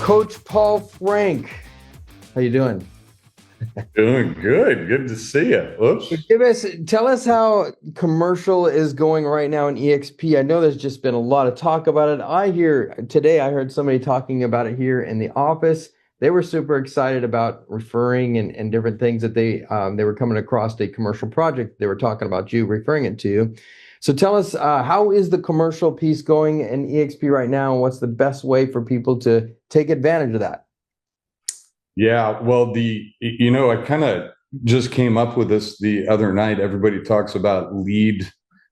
Coach Paul Frank. How you doing? Doing good. Good to see you. Oops. Tell us how commercial is going right now in EXP. I know there's just been a lot of talk about it. I heard somebody talking about it here in the office. They were super excited about referring and different things that they were coming across a commercial project. They were talking about you referring it to. So tell us, how is the commercial piece going in EXP right now, and what's the best way for people to take advantage of that? Yeah, well, I kind of just came up with this the other night. Everybody talks about lead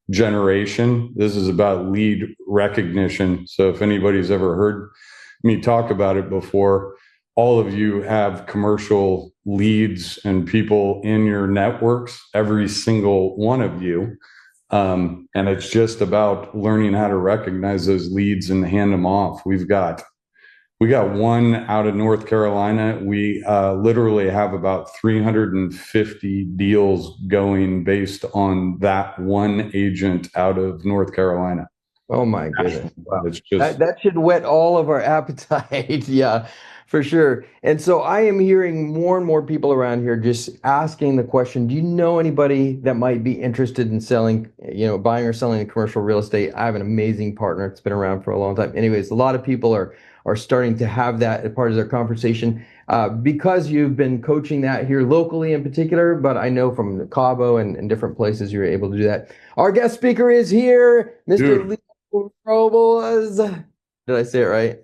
generation. This is about lead recognition. So if anybody's ever heard me talk about it before, all of you have commercial leads and people in your networks, every single one of you. And it's just about learning how to recognize those leads and hand them off. We got one out of North Carolina. We literally have about 350 deals going based on that one agent out of North Carolina. Oh my goodness. Wow. It's just that should whet all of our appetite. Yeah, for sure. And so I am hearing more and more people around here just asking the question, do you know anybody that might be interested in selling, buying or selling a commercial real estate? I have an amazing partner. It's been around for a long time. Anyways, a lot of people are starting to have that as part of their conversation because you've been coaching that here locally in particular, but I know from Cabo and different places you're able to do that. Our guest speaker is here, Mr. Leo Robles. Did I say it right?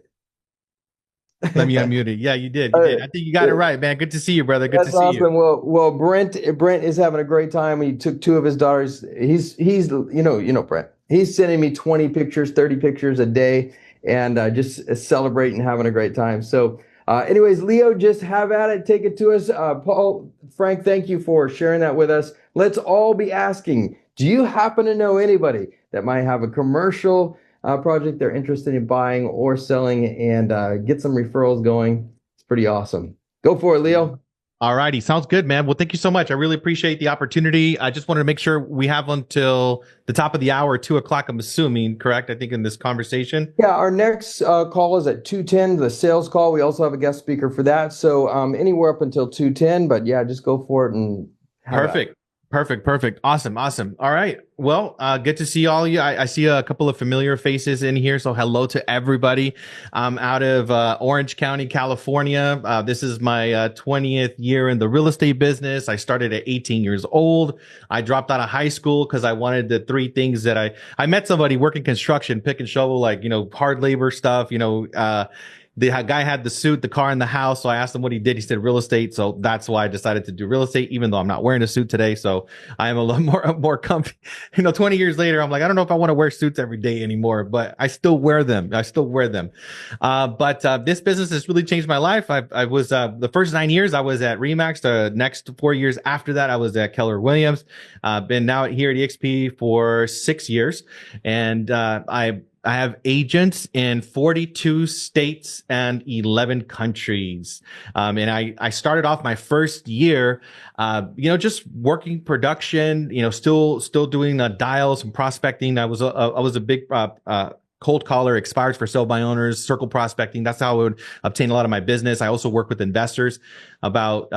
Let me unmute it. Yeah, you did. You did. I think you got it right, man. Good to see you, brother. Good to see awesome. you. Well, Brent is having a great time. He took two of his daughters. He's Brent. He's sending me 20 pictures, 30 pictures a day, and just celebrating, having a great time. So anyways, Leo, just have at it. Take it to us. Paul, Frank, thank you for sharing that with us. Let's all be asking, do you happen to know anybody that might have a commercial project they're interested in buying or selling, and get some referrals going? It's pretty awesome. Go for it, Leo. All righty. Sounds good, man. Well, thank you so much. I really appreciate the opportunity. I just wanted to make sure we have until the top of the hour, 2:00, I'm assuming, correct? I think in this conversation. Yeah, our next call is at 2:10, the sales call. We also have a guest speaker for that. So anywhere up until 2:10, but yeah, just go for it and Perfect. Awesome. All right. Well, good to see all of you. I see a couple of familiar faces in here. So hello to everybody. I'm out of Orange County, California. This is my 20th year in the real estate business. I started at 18 years old. I dropped out of high school because I wanted the three things that I met somebody working construction, pick and shovel, like, hard labor stuff, the guy had the suit, the car, and the house. So I asked him what he did. He said real estate. So that's why I decided to do real estate, even though I'm not wearing a suit today. So I am a little more comfy. 20 years later, I'm like, I don't know if I want to wear suits every day anymore, but I still wear them. But this business has really changed my life. I was, the first 9 years I was at Remax. The next 4 years after that, I was at Keller Williams. Been now here at EXP for 6 years. And, I have agents in 42 states and 11 countries. And I started off my first year, just working production, still doing dials and prospecting. I was a big, cold caller, expires for sale by owners, circle prospecting. That's how I would obtain a lot of my business. I also work with investors. About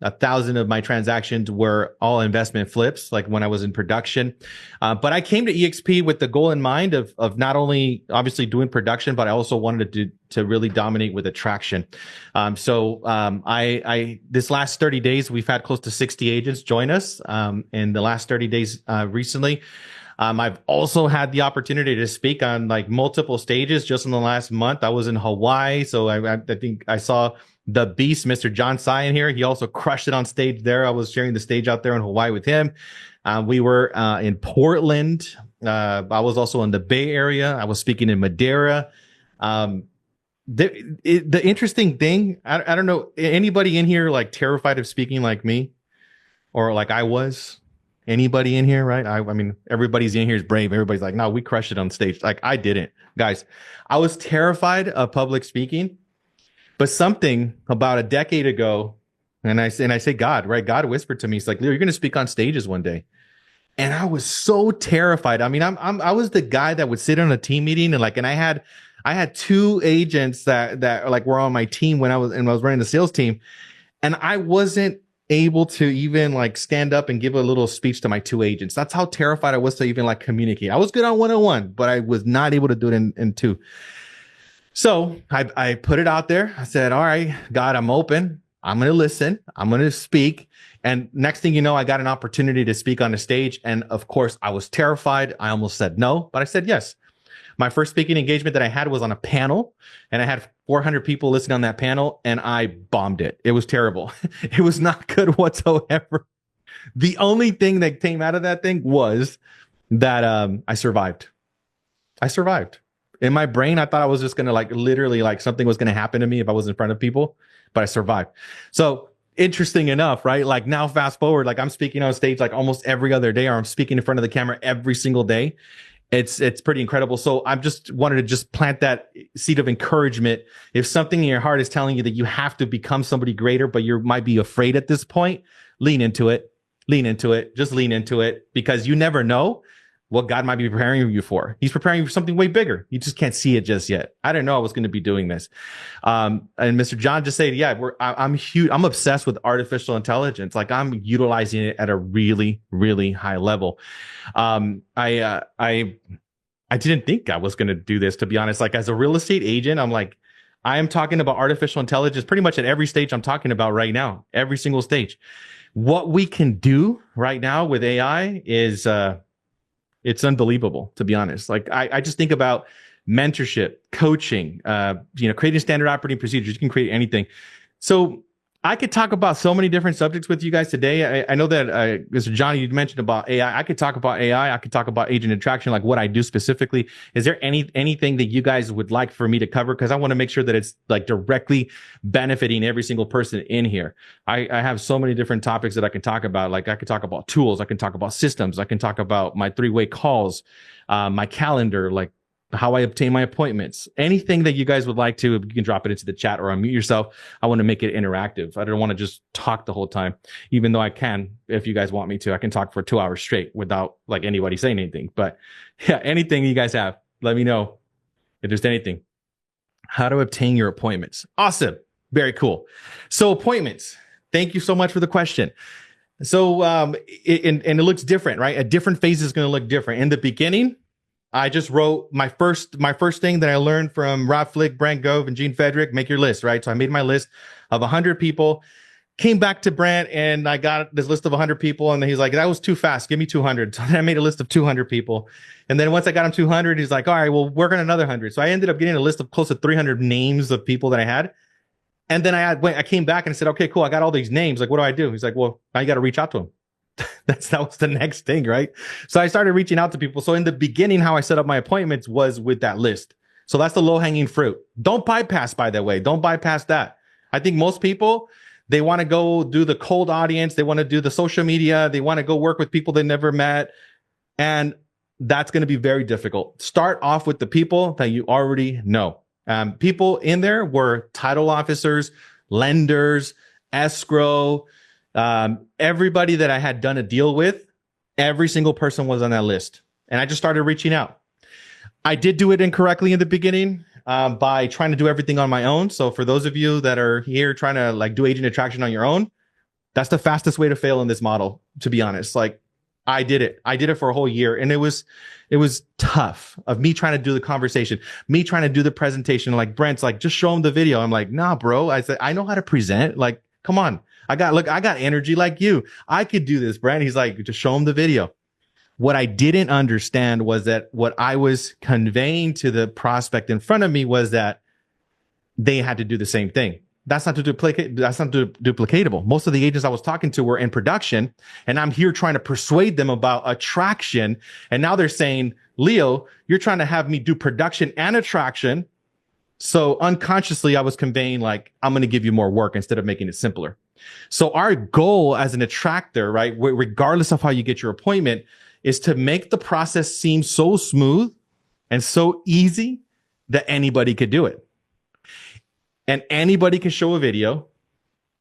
1,000 of my transactions were all investment flips, like when I was in production. But I came to EXP with the goal in mind of not only obviously doing production, but I also wanted to really dominate with attraction. I this last 30 days, we've had close to 60 agents join us in the last 30 days recently. I've also had the opportunity to speak on like multiple stages just in the last month. I was in Hawaii. So I think I saw the beast, Mr. John Tsai, in here. He also crushed it on stage there. I was sharing the stage out there in Hawaii with him. We were in Portland. I was also in the Bay Area. I was speaking in Madeira. The interesting thing, I don't know, anybody in here like terrified of speaking like me or like I was? Anybody in here, right? I mean, everybody's in here is brave. Everybody's like, no, we crushed it on stage. Like I didn't, guys. I was terrified of public speaking, but something about a decade ago, and I say God, right? God whispered to me, he's like, Leo, you're going to speak on stages one day. And I was so terrified. I mean, I was the guy that would sit in a team meeting and I I had two agents that like were on my team when I was running the sales team, and I wasn't able to even like stand up and give a little speech to my two agents. That's how terrified I was to even like communicate. I was good on 101, but I was not able to do it in two. So I put it out there. I said, all right, God, I'm open. I'm going to listen. I'm going to speak. And next thing you know, I got an opportunity to speak on the stage. And of course, I was terrified. I almost said no, but I said yes. My first speaking engagement that I had was on a panel, and I had 400 people listening on that panel, and I bombed it. It was terrible. It was not good whatsoever. The only thing that came out of that thing was that I survived. I survived. In my brain, I thought I was just going to like literally like something was going to happen to me if I was in front of people, but I survived. So interesting enough, right? Like now fast forward, like I'm speaking on stage like almost every other day, or I'm speaking in front of the camera every single day. It's pretty incredible. So I'm just wanted to just plant that seed of encouragement. If something in your heart is telling you that you have to become somebody greater, but you might be afraid at this point, lean into it. Lean into it. Just lean into it, because you never know what God might be preparing you for. He's preparing you for something way bigger. You just can't see it just yet. I didn't know I was going to be doing this. And Mr. John just said, yeah, I'm huge. I'm obsessed with artificial intelligence. Like I'm utilizing it at a really, really high level. I didn't think I was going to do this, to be honest. Like as a real estate agent, I'm like, I am talking about artificial intelligence pretty much at every stage I'm talking about right now, every single stage. What we can do right now with AI is, it's unbelievable, to be honest. Like I just think about mentorship, coaching, creating standard operating procedures. You can create anything. So I could talk about so many different subjects with you guys today. I know that Mr. Johnny, you mentioned about AI. I could talk about AI. I could talk about agent attraction, like what I do specifically. Is there anything that you guys would like for me to cover? Because I want to make sure that it's like directly benefiting every single person in here. I have so many different topics that I can talk about. Like I could talk about tools. I can talk about systems. I can talk about my 3-way calls, my calendar, like how I obtain my appointments. Anything that you guys would like to, you can drop it into the chat or unmute yourself. I want to make it interactive. I don't want to just talk the whole time, even though I can, if you guys want me to. I can talk for 2 hours straight without like anybody saying anything. But yeah, anything you guys have, let me know if there's anything. How to obtain your appointments. Awesome. Very cool. So appointments. Thank you so much for the question. So it looks different, right? A different phase is going to look different. In the beginning, I just wrote my first thing that I learned from Rob Flick, Brent Gove, and Gene Fedrick. Make your list, right? So I made my list of 100 people, came back to Brent, and I got this list of 100 people. And he's like, that was too fast. Give me 200. So then I made a list of 200 people. And then once I got him 200, he's like, all right, well, work on another 100. So I ended up getting a list of close to 300 names of people that I had. And then I came back and I said, okay, cool. I got all these names. Like, what do I do? He's like, well, now you got to reach out to them. That was the next thing, right? So I started reaching out to people. So in the beginning, how I set up my appointments was with that list. So that's the low-hanging fruit. Don't bypass, by the way. Don't bypass that. I think most people, they want to go do the cold audience. They want to do the social media. They want to go work with people they never met. And that's going to be very difficult. Start off with the people that you already know. People in there were title officers, lenders, escrow, everybody that I had done a deal with, every single person was on that list. And I just started reaching out. I did do it incorrectly in the beginning by trying to do everything on my own. So for those of you that are here trying to like do agent attraction on your own, that's the fastest way to fail in this model, to be honest. Like I did it for a whole year, and it was tough of me trying to do the conversation, me trying to do the presentation. Like Brent's like, just show him the video. I'm like, nah, bro. I said, I know how to present. Like, come on. I got energy like you. I could do this, Brent. He's like, just show him the video. What I didn't understand was that what I was conveying to the prospect in front of me was that they had to do the same thing. That's not duplicatable. Most of the agents I was talking to were in production, and I'm here trying to persuade them about attraction. And now they're saying, Leo, you're trying to have me do production and attraction. So unconsciously, I was conveying like, I'm going to give you more work instead of making it simpler. So our goal as an attractor, right, regardless of how you get your appointment, is to make the process seem so smooth and so easy that anybody could do it. And anybody can show a video.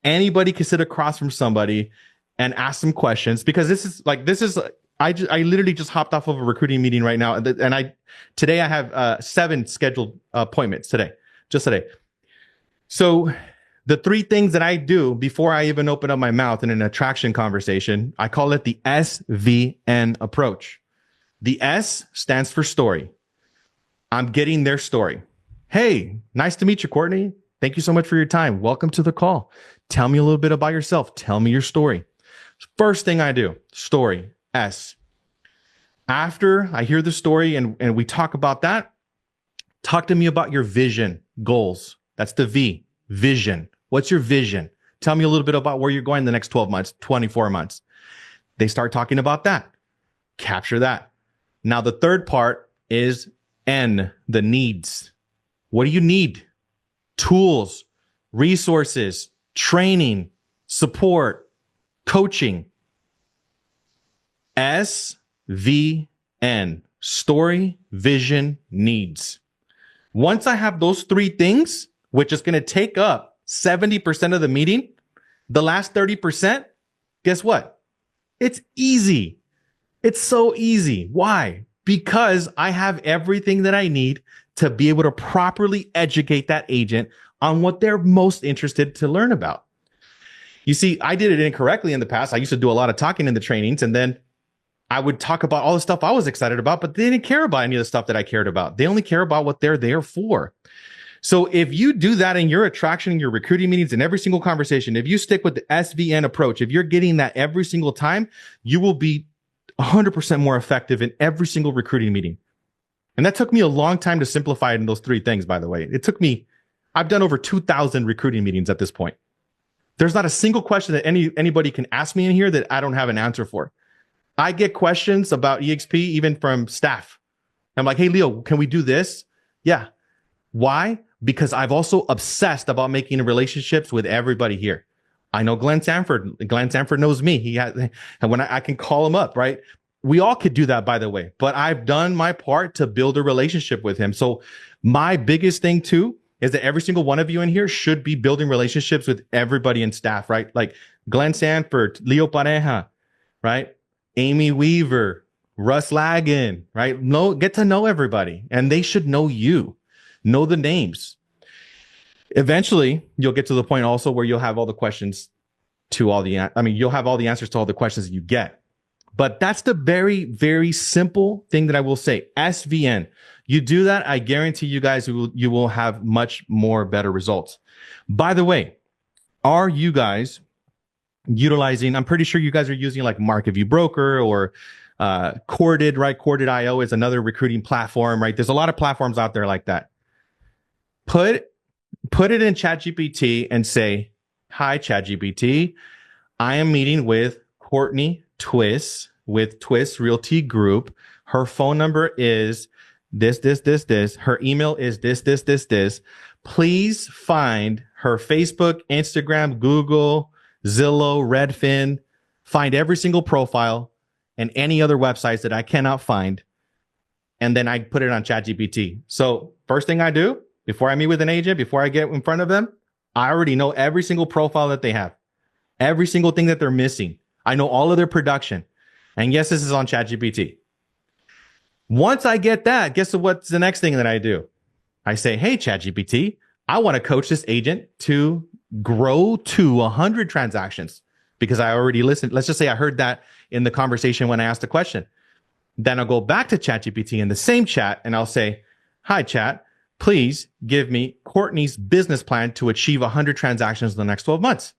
Anybody can sit across from somebody and ask them questions, because this is I literally just hopped off of a recruiting meeting right now, and today I have 7 scheduled appointments today, just today. So the 3 things that I do before I even open up my mouth in an attraction conversation, I call it the SVN approach. The S stands for story. I'm getting their story. Hey, nice to meet you, Courtney. Thank you so much for your time. Welcome to the call. Tell me a little bit about yourself. Tell me your story. First thing I do, story, S. After I hear the story and we talk about that, talk to me about your vision, goals. That's the V, vision. What's your vision? Tell me a little bit about where you're going in the next 12 months, 24 months. They start talking about that. Capture that. Now, the third part is N, the needs. What do you need? Tools, resources, training, support, coaching. SVN, story, vision, needs. Once I have those 3 things, which is going to take up 70% of the meeting, the last 30%, guess what? It's easy. It's so easy. Why? Because I have everything that I need to be able to properly educate that agent on what they're most interested to learn about. You see, I did it incorrectly in the past. I used to do a lot of talking in the trainings, and then I would talk about all the stuff I was excited about, but they didn't care about any of the stuff that I cared about. They only care about what they're there for. So if you do that in your attraction, in your recruiting meetings, in every single conversation, if you stick with the SVN approach, if you're getting that every single time, you will be 100% more effective in every single recruiting meeting. And that took me a long time to simplify it in those 3 things, by the way. I've done over 2,000 recruiting meetings at this point. There's not a single question that anybody can ask me in here that I don't have an answer for. I get questions about EXP even from staff. I'm like, hey, Leo, can we do this? Yeah. Why? Because I've also obsessed about making relationships with everybody here. I know Glenn Sanford. Glenn Sanford knows me. When I can call him up, right? We all could do that, by the way, but I've done my part to build a relationship with him. So my biggest thing too is that every single one of you in here should be building relationships with everybody in staff, right? Like Glenn Sanford, Leo Pareja, right? Amy Weaver, Russ Lagan, right? Get to know everybody, and they should know you, know the names. Eventually, you'll get to the point also where you'll have all the questions you'll have all the answers to all the questions that you get. But that's the very, very simple thing that I will say. SVN. You do that, I guarantee you guys you will have much more better results. By the way, are you guys utilizing, I'm pretty sure you guys are using like Market View Broker or Corded, right? Corded.io is another recruiting platform, right? There's a lot of platforms out there like that. Put it in ChatGPT and say, hi, ChatGPT. I am meeting with Courtney Twiss with Twiss Realty Group. Her phone number is this. Her email is this. Please find her Facebook, Instagram, Google, Zillow, Redfin, find every single profile and any other websites that I cannot find. And then I put it on ChatGPT. So first thing I do before I meet with an agent, before I get in front of them, I already know every single profile that they have, every single thing that they're missing. I know all of their production. And yes, this is on ChatGPT. Once I get that, guess what's the next thing that I do? I say, hey, ChatGPT, I want to coach this agent to grow to 100 transactions because I already listened. Let's just say I heard that in the conversation when I asked the question. Then I'll go back to ChatGPT in the same chat and I'll say, hi, chat, please give me Courtney's business plan to achieve 100 transactions in the next 12 months.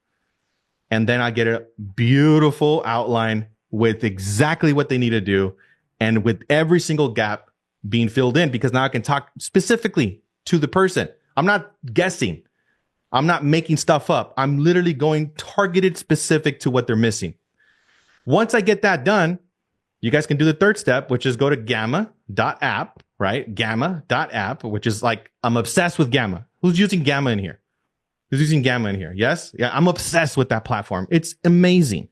And then I get a beautiful outline with exactly what they need to do and with every single gap being filled in, because now I can talk specifically to the person. I'm not guessing. I'm not making stuff up. I'm literally going targeted specific to what they're missing. Once I get that done, you guys can do the third step, which is go to gamma.app, right? Gamma.app, which is like, I'm obsessed with Gamma. Who's using Gamma in here? Who's using Gamma in here? Yes? Yeah, I'm obsessed with that platform. It's amazing.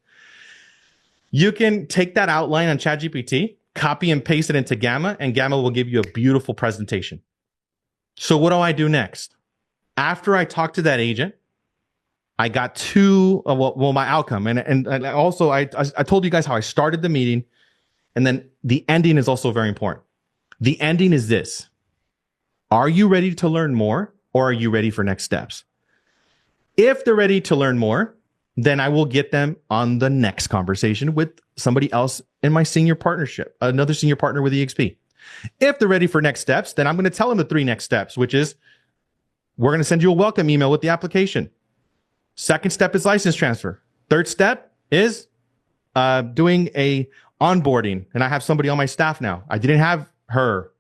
You can take that outline on ChatGPT, copy and paste it into Gamma, and Gamma will give you a beautiful presentation. So what do I do next? After I talk to that agent, I got my outcome. And also I told you guys how I started the meeting And then the ending is also very important. The ending is this. Are you ready to learn more, or are you ready for next steps? If they're ready to learn more, then I will get them on the next conversation with somebody else in my senior partnership, another senior partner with EXP. If they're ready for next steps, then I'm going to tell them the 3 next steps, which is we're going to send you a welcome email with the application. Second step is license transfer. Third step is doing a onboarding. And I have somebody on my staff now. I didn't have her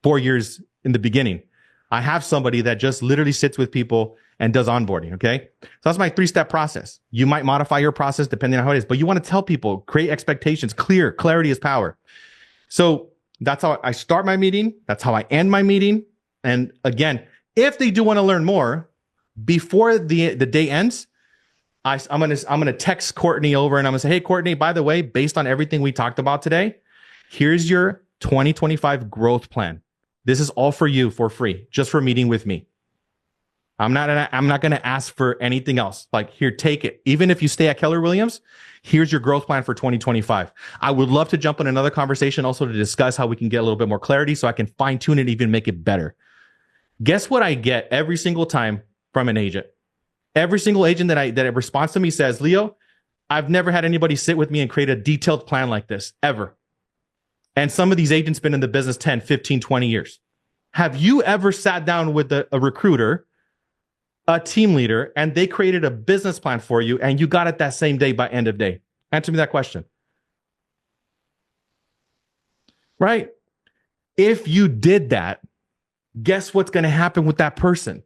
4 years in the beginning. I have somebody that just literally sits with people and does onboarding. Okay. So that's my 3-step process. You might modify your process depending on how it is, but you want to tell people, create expectations, clarity is power. So that's how I start my meeting. That's how I end my meeting. And again, if they do want to learn more before the day ends, I'm gonna text Courtney over and I'm gonna say, hey, Courtney, by the way, based on everything we talked about today, here's your 2025 growth plan. This is all for you for free, just for meeting with me. I'm not gonna ask for anything else. Like, here, take it. Even if you stay at Keller Williams, here's your growth plan for 2025. I would love to jump in another conversation also to discuss how we can get a little bit more clarity so I can fine tune it and even make it better. Guess what I get every single time from an agent? Every single agent that responds to me says, Leo, I've never had anybody sit with me and create a detailed plan like this, ever. And some of these agents been in the business 10, 15, 20 years. Have you ever sat down with a recruiter, a team leader, and they created a business plan for you and you got it that same day by end of day? Answer me that question. Right? If you did that, guess what's going to happen with that person?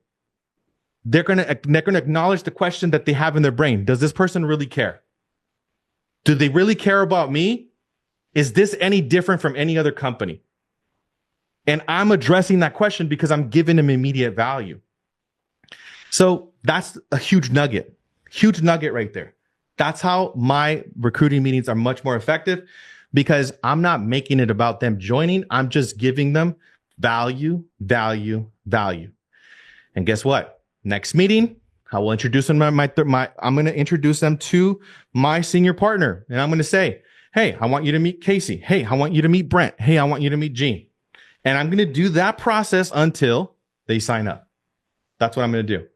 They're going to acknowledge the question that they have in their brain. Does this person really care? Do they really care about me? Is this any different from any other company? And I'm addressing that question because I'm giving them immediate value. So that's a huge nugget right there. That's how my recruiting meetings are much more effective, because I'm not making it about them joining. I'm just giving them value. And guess what? Next meeting, I will introduce them I'm going to introduce them to my senior partner. And I'm going to say, hey, I want you to meet Casey. Hey, I want you to meet Brent. Hey, I want you to meet Gene. And I'm going to do that process until they sign up. That's what I'm going to do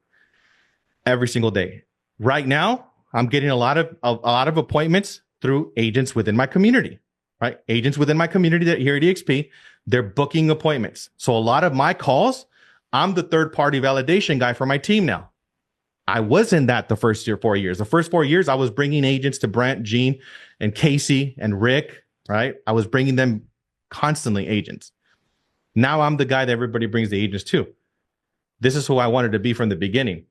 every single day. Right now, I'm getting a lot of appointments through agents within my community, right? Agents within my community that here at EXP, they're booking appointments. So a lot of my calls, I'm the third-party validation guy for my team now. I wasn't that the first 4 years. The first 4 years, I was bringing agents to Brent, Gene, and Casey, and Rick, right? I was bringing them constantly agents. Now I'm the guy that everybody brings the agents to. This is who I wanted to be from the beginning.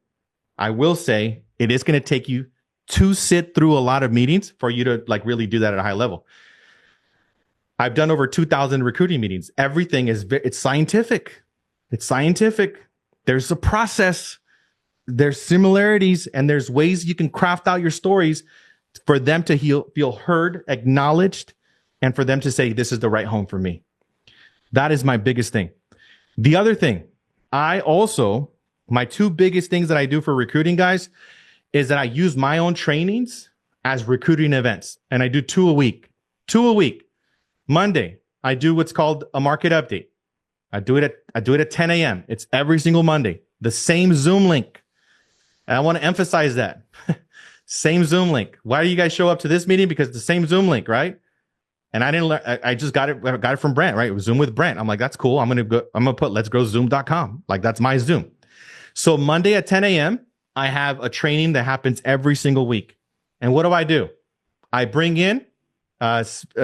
I will say it is going to take you to sit through a lot of meetings for you to really do that at a high level. I've done over 2,000 recruiting meetings. Everything it's scientific. It's scientific. There's a process. There's similarities, and there's ways you can craft out your stories for them to feel heard, acknowledged, and for them to say, this is the right home for me. That is my biggest thing. The other thing, my 2 biggest things that I do for recruiting guys is that I use my own trainings as recruiting events. And I do 2 a week. Monday, I do what's called a market update. I do it at 10 a.m. It's every single Monday. The same Zoom link. And I want to emphasize that. Same Zoom link. Why do you guys show up to this meeting? Because it's the same Zoom link, right? And I didn't learn. I just got it from Brent, right? It was Zoom with Brent. I'm like, that's cool. I'm gonna put letsgrowzoom.com. Like, that's my Zoom. So Monday at 10 a.m., I have a training that happens every single week. And what do? I bring in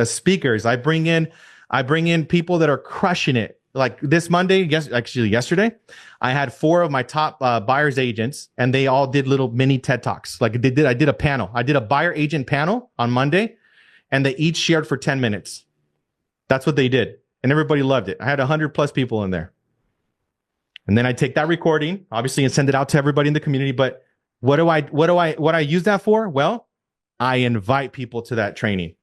speakers. I bring in people that are crushing it. Like this Monday, yesterday, I had 4 of my top buyers agents, and they all did little mini TED Talks. I did a panel. I did a buyer agent panel on Monday, and they each shared for 10 minutes. That's what they did. And everybody loved it. I had 100+ people in there. And then I take that recording, obviously, and send it out to everybody in the community. But what I use that for? Well, I invite people to that training.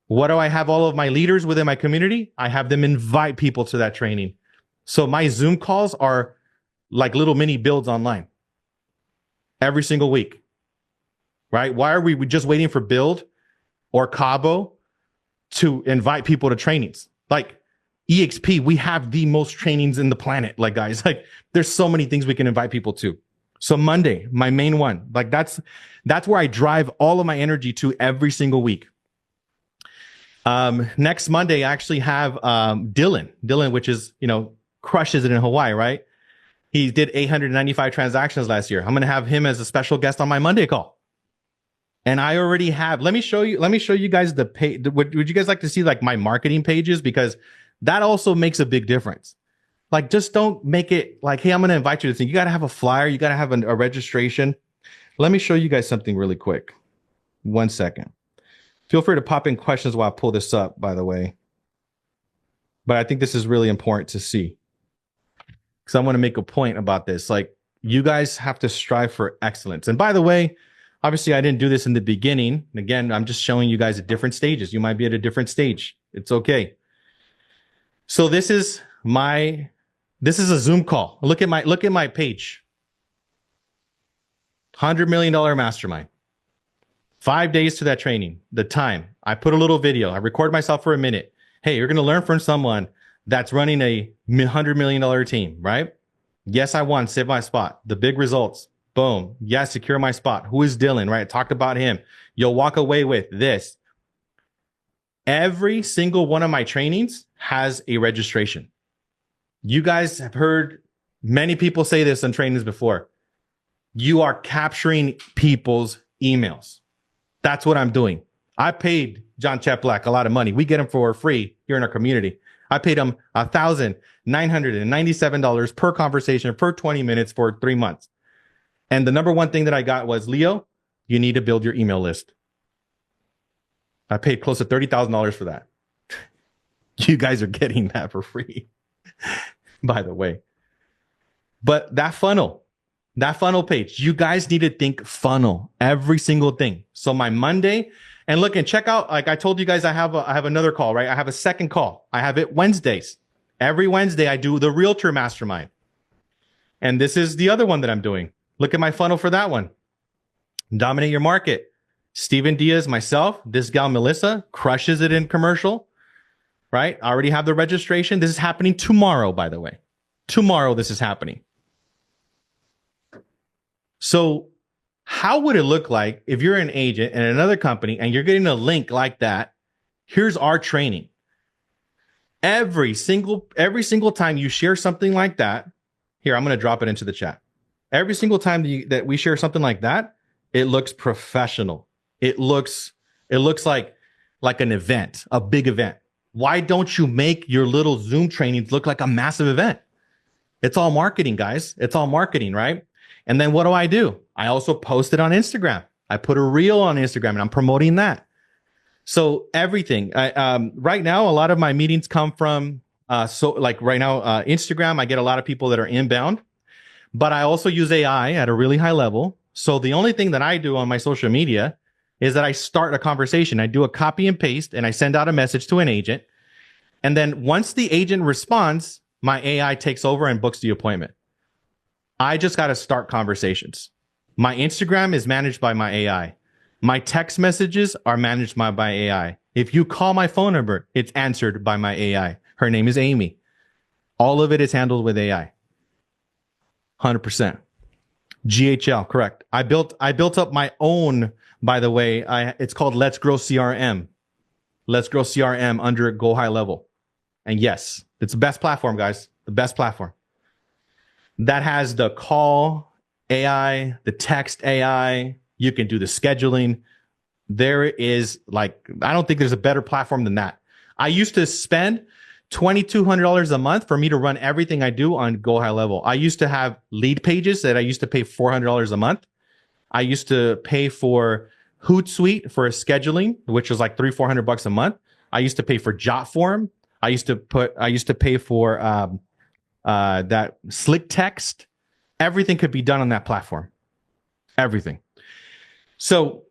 What do I have all of my leaders within my community? I have them invite people to that training. So my Zoom calls are like little mini builds online every single week, right? Why are we just waiting for Build or Cabo to invite people to trainings. Like EXP, we have the most trainings in the planet. Like, guys, like there's so many things we can invite people to. So Monday, my main one, like that's where I drive all of my energy to every single week. Next Monday, I actually have Dylan, which is, crushes it in Hawaii, right? He did 895 transactions last year. I'm going to have him as a special guest on my Monday call. And I already have, let me show you guys the page. Would you guys like to see like my marketing pages? Because that also makes a big difference. Like, just don't make it like, hey, I'm going to invite you to this thing. You got to have a flyer. You got to have a registration. Let me show you guys something really quick. 1 second. Feel free to pop in questions while I pull this up, by the way. But I think this is really important to see, because I want to make a point about this. Like, you guys have to strive for excellence. And by the way, obviously I didn't do this in the beginning. And again, I'm just showing you guys at different stages. You might be at a different stage. It's okay. So this is a Zoom call. Look at my page. $100 million mastermind. 5 days to that training. The time. I put a little video. I record myself for a minute. Hey, you're going to learn from someone that's running a $100 million team, right? Yes, I won. Save my spot. The big results. Boom. Yes, secure my spot. Who is Dylan, right? Talked about him. You'll walk away with this. Every single one of my trainings has a registration. You guys have heard many people say this on trainings before. You are capturing people's emails. That's what I'm doing. I paid John Cheplack a lot of money. We get him for free here in our community. I paid him $1,997 per conversation per 20 minutes for 3 months. And the number one thing that I got was, Leo, you need to build your email list. I paid close to $30,000 for that. You guys are getting that for free, by the way. But that funnel page, you guys need to think funnel, every single thing. So my Monday, and look and check out, like I told you guys, I have another call, right? I have a second call. I have it Wednesdays. Every Wednesday I do the Realtor Mastermind. And this is the other one that I'm doing. Look at my funnel for that one. Dominate your market. Steven Diaz, myself, this gal Melissa crushes it in commercial, right? I already have the registration. This is happening tomorrow, by the way. Tomorrow this is happening. So how would it look like if you're an agent in another company and you're getting a link like that? Here's our training. Every single time you share something like that, here, I'm going to drop it into the chat. Every single time that we share something like that, it looks professional. It looks like an event, a big event. Why don't you make your little Zoom trainings look like a massive event? It's all marketing, guys. It's all marketing, right? And then what do? I also post it on Instagram. I put a reel on Instagram and I'm promoting that. So everything. Right now, a lot of my meetings come from, Instagram. I get a lot of people that are inbound, but I also use AI at a really high level. So the only thing that I do on my social media is that I start a conversation. I do a copy and paste and I send out a message to an agent. And then once the agent responds, my AI takes over and books the appointment. I just got to start conversations. My Instagram is managed by my AI. My text messages are managed by my AI. If you call my phone number, it's answered by my AI. Her name is Amy. All of it is handled with AI. 100%. GHL, correct. I built up my own, by the way. It's called Let's Grow CRM. Let's Grow CRM under Go High Level. And yes, it's the best platform, guys. The best platform. That has the call AI, the text AI. You can do the scheduling. There is I don't think there's a better platform than that. I used to spend $2,200 a month for me to run everything I do on Go High Level. I used to have lead pages that I used to pay $400 a month. I used to pay for Hootsuite for scheduling, which was like $300-400 a month. I used to pay for Jotform. I used to pay for that Slick Text. Everything could be done on that platform. Everything. So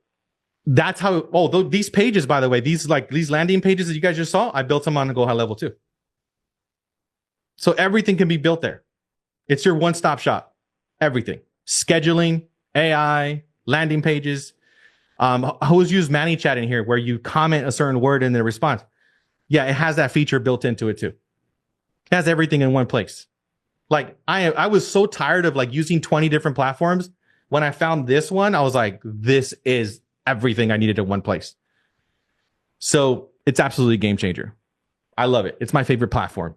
that's how. These pages, by the way, these landing pages that you guys just saw, I built them on Go High Level too. So everything can be built there. It's your one-stop shop. Everything. Scheduling, AI, landing pages. Who's used ManyChat in here where you comment a certain word in the response? Yeah, it has that feature built into it too. It has everything in one place. Like I was so tired of like using 20 different platforms. When I found this one, I was like, this is everything I needed in one place. So it's absolutely a game changer. I love it. It's my favorite platform.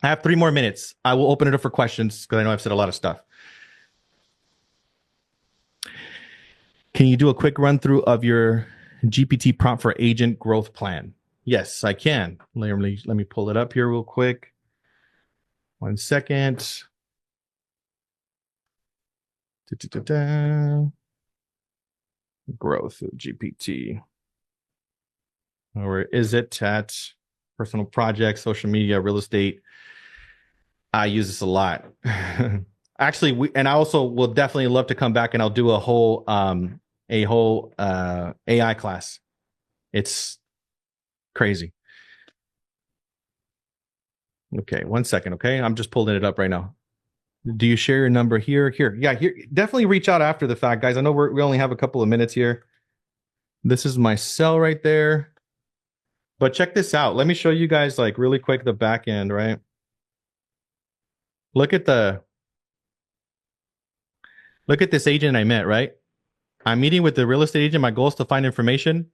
I have 3 more minutes. I will open it up for questions because I know I've said a lot of stuff. Can you do a quick run through of your GPT prompt for agent growth plan? Yes, I can. Let me pull it up here real quick. 1 second. Growth of GPT. Where is it? At personal projects, social media, real estate. I use this a lot. Actually, I also will definitely love to come back and I'll do a whole AI class. It's crazy. Okay, 1 second. Okay, I'm just pulling it up right now. Do you share your number here? Yeah, here. Definitely reach out after the fact, guys. I know we only have a couple of minutes here. This is my cell right there. But check this out. Let me show you guys like really quick the back end, right? Look at this agent I met, right? I'm meeting with the real estate agent. My goal is to find information,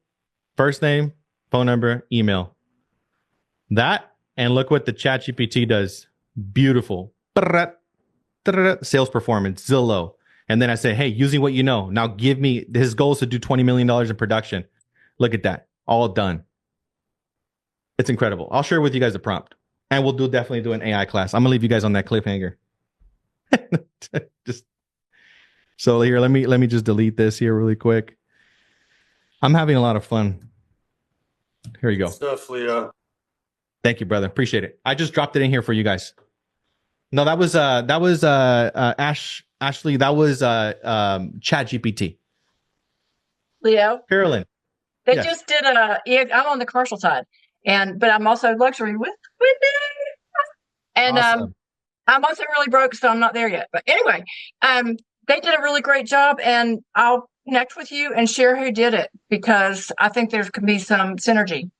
first name, phone number, email. That, and look what the ChatGPT does. Beautiful. Sales performance, Zillow. And then I say, hey, using what you know, now give me, his goal is to do $20 million in production. Look at that. All done. It's incredible. I'll share with you guys the prompt. And we'll definitely do an AI class. I'm gonna leave you guys on that cliffhanger. So here, let me just delete this here really quick. I'm having a lot of fun. Here you go. Stuff, Leo. Thank you, brother. Appreciate it. I just dropped it in here for you guys. No, that was Ashley. That was ChatGPT. Leo, Carolyn. they Yes. just did I'm on the commercial side, but I'm also luxury with it. And Awesome. I'm also really broke, so I'm not there yet. But anyway, they did a really great job, and I'll connect with you and share who did it because I think there could be some synergy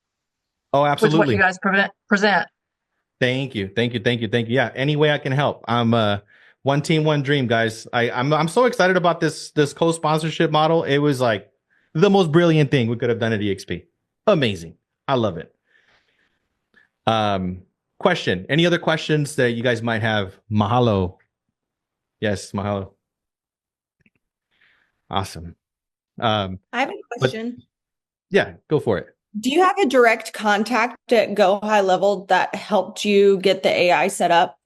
Oh, with what absolutely. you guys present. Thank you. Yeah, any way I can help. I'm one team, one dream, guys. I'm so excited about this co-sponsorship model. It was like the most brilliant thing we could have done at EXP. Amazing. I love it. Question. Any other questions that you guys might have? Mahalo. Yes, mahalo. Awesome. I have a question. Yeah, go for it. Do you have a direct contact at Go High Level that helped you get the AI set up?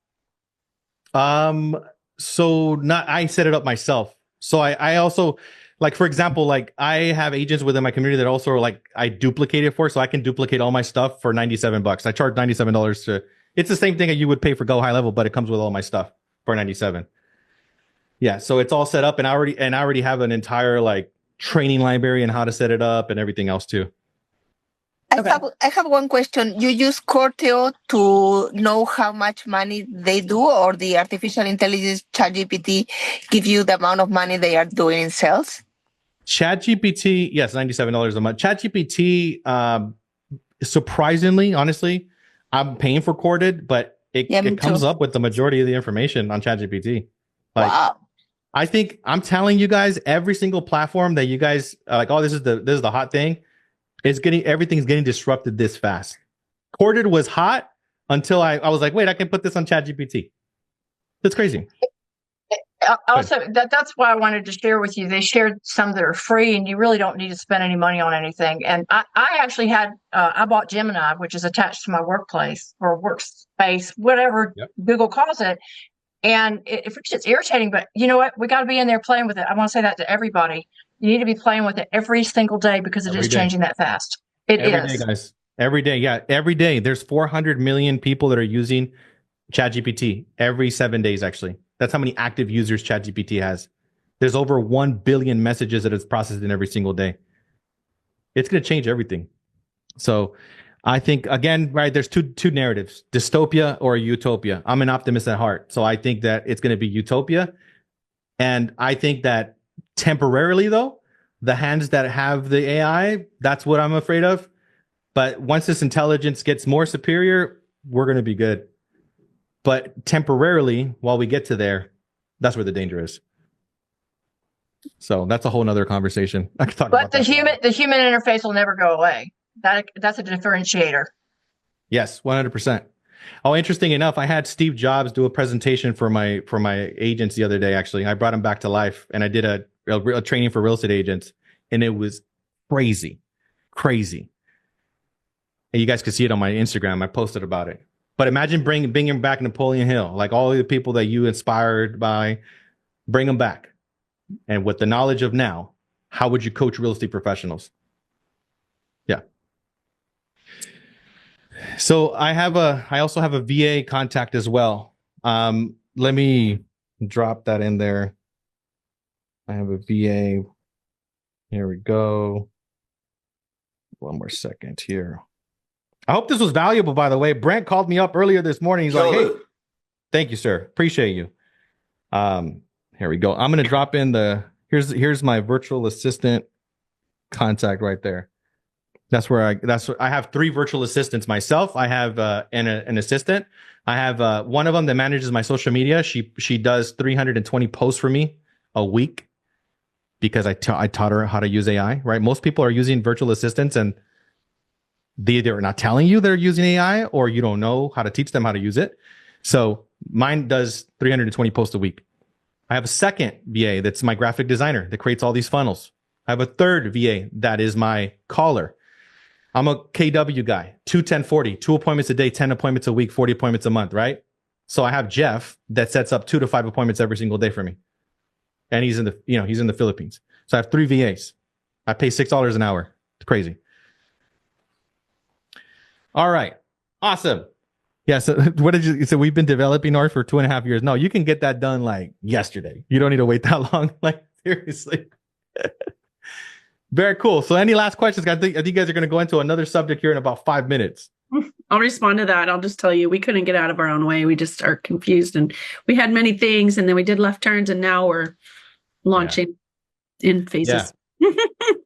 So not I set it up myself. So I also, like, for example, like I have agents within my community that also like I duplicate it for, so I can duplicate all my stuff for $97. I charge $97 to, it's the same thing that you would pay for Go High Level, but it comes with all my stuff for $97. Yeah, so it's all set up, and I already have an entire like training library and how to set it up and everything else too. Okay. I have one question. You use Corteo to know how much money they do, or the artificial intelligence ChatGPT give you the amount of money they are doing in sales? ChatGPT, yes, $97 a month. ChatGPT, surprisingly, honestly, I'm paying for Corded, but it comes up with the majority of the information on ChatGPT. Like, wow. I think I'm telling you guys, every single platform that you guys are like, oh, this is the hot thing. Everything's getting disrupted this fast. Corded was hot until I was like, wait, I can put this on ChatGPT. That's crazy. Also, that's why I wanted to share with you. They shared some that are free, and you really don't need to spend any money on anything. And I actually had I bought Gemini, which is attached to my workplace or workspace, whatever Google calls it. And it's irritating, but you know what? We got to be in there playing with it. I want to say that to everybody. You need to be playing with it every single day because it is changing that fast. Every day, guys. Every day. Yeah. Every day. There's 400 million people that are using ChatGPT every 7 days, actually. That's how many active users ChatGPT has. There's over 1 billion messages that it's processing every single day. It's going to change everything. So I think, again, right, there's two narratives, dystopia or utopia. I'm an optimist at heart. So I think that it's going to be utopia. And I think that temporarily, though, the hands that have the AI, that's what I'm afraid of. But once this intelligence gets more superior, we're going to be good. But temporarily, while we get to there, that's where the danger is. So that's a whole nother conversation. I could talk But about that. the human interface will never go away. That's a differentiator. Yes, 100%. Oh, interesting enough, I had Steve Jobs do a presentation for my agents the other day. Actually, I brought him back to life, and I did a training for real estate agents, and it was crazy. And you guys could see it on my Instagram. I posted about it. But imagine bringing back Napoleon Hill, like all the people that you inspired by, bring them back. And with the knowledge of now, how would you coach real estate professionals? Yeah. So I also have a VA contact as well. Let me drop that in there. I have a VA. Here we go. One more second here. I hope this was valuable, by the way. Brent called me up earlier this morning. He's like, hey, thank you, sir. Appreciate you. Here we go. I'm going to drop in here's my virtual assistant contact right there. I have 3 virtual assistants myself. I have an assistant. I have one of them that manages my social media. She does 320 posts for me a week because I taught her how to use AI, right? Most people are using virtual assistants and they either are not telling you they're using AI or you don't know how to teach them how to use it. So mine does 320 posts a week. I have a second VA that's my graphic designer that creates all these funnels. I have a third VA that is my caller. I'm a KW guy, 2-10-40, 2 appointments a day, 10 appointments a week, 40 appointments a month, right? So I have Jeff that sets up 2 to 5 appointments every single day for me. And he's in the Philippines. So I have 3 VAs. I pay $6 an hour. It's crazy. All right. Awesome. Yeah. So so we've been developing ours for 2.5 years. No, you can get that done like yesterday. You don't need to wait that long. Like seriously. Very cool. So any last questions? I think you guys are going to go into another subject here in about 5 minutes. I'll respond to that. I'll just tell you, we couldn't get out of our own way. We just are confused and we had many things and then we did left turns and now we're launching in phases.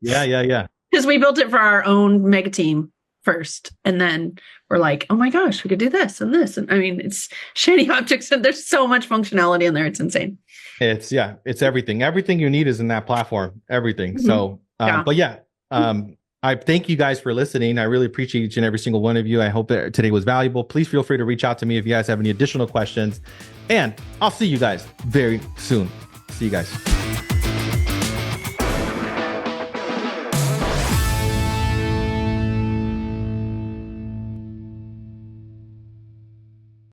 Yeah. Because we built it for our own mega team first. And then we're like, oh my gosh, we could do this and this. And I mean, it's shiny objects and there's so much functionality in there. It's insane. It's everything. Everything you need is in that platform. Everything. Mm-hmm. So, I thank you guys for listening. I really appreciate each and every single one of you. I hope that today was valuable. Please feel free to reach out to me if you guys have any additional questions. And I'll see you guys very soon. See you guys.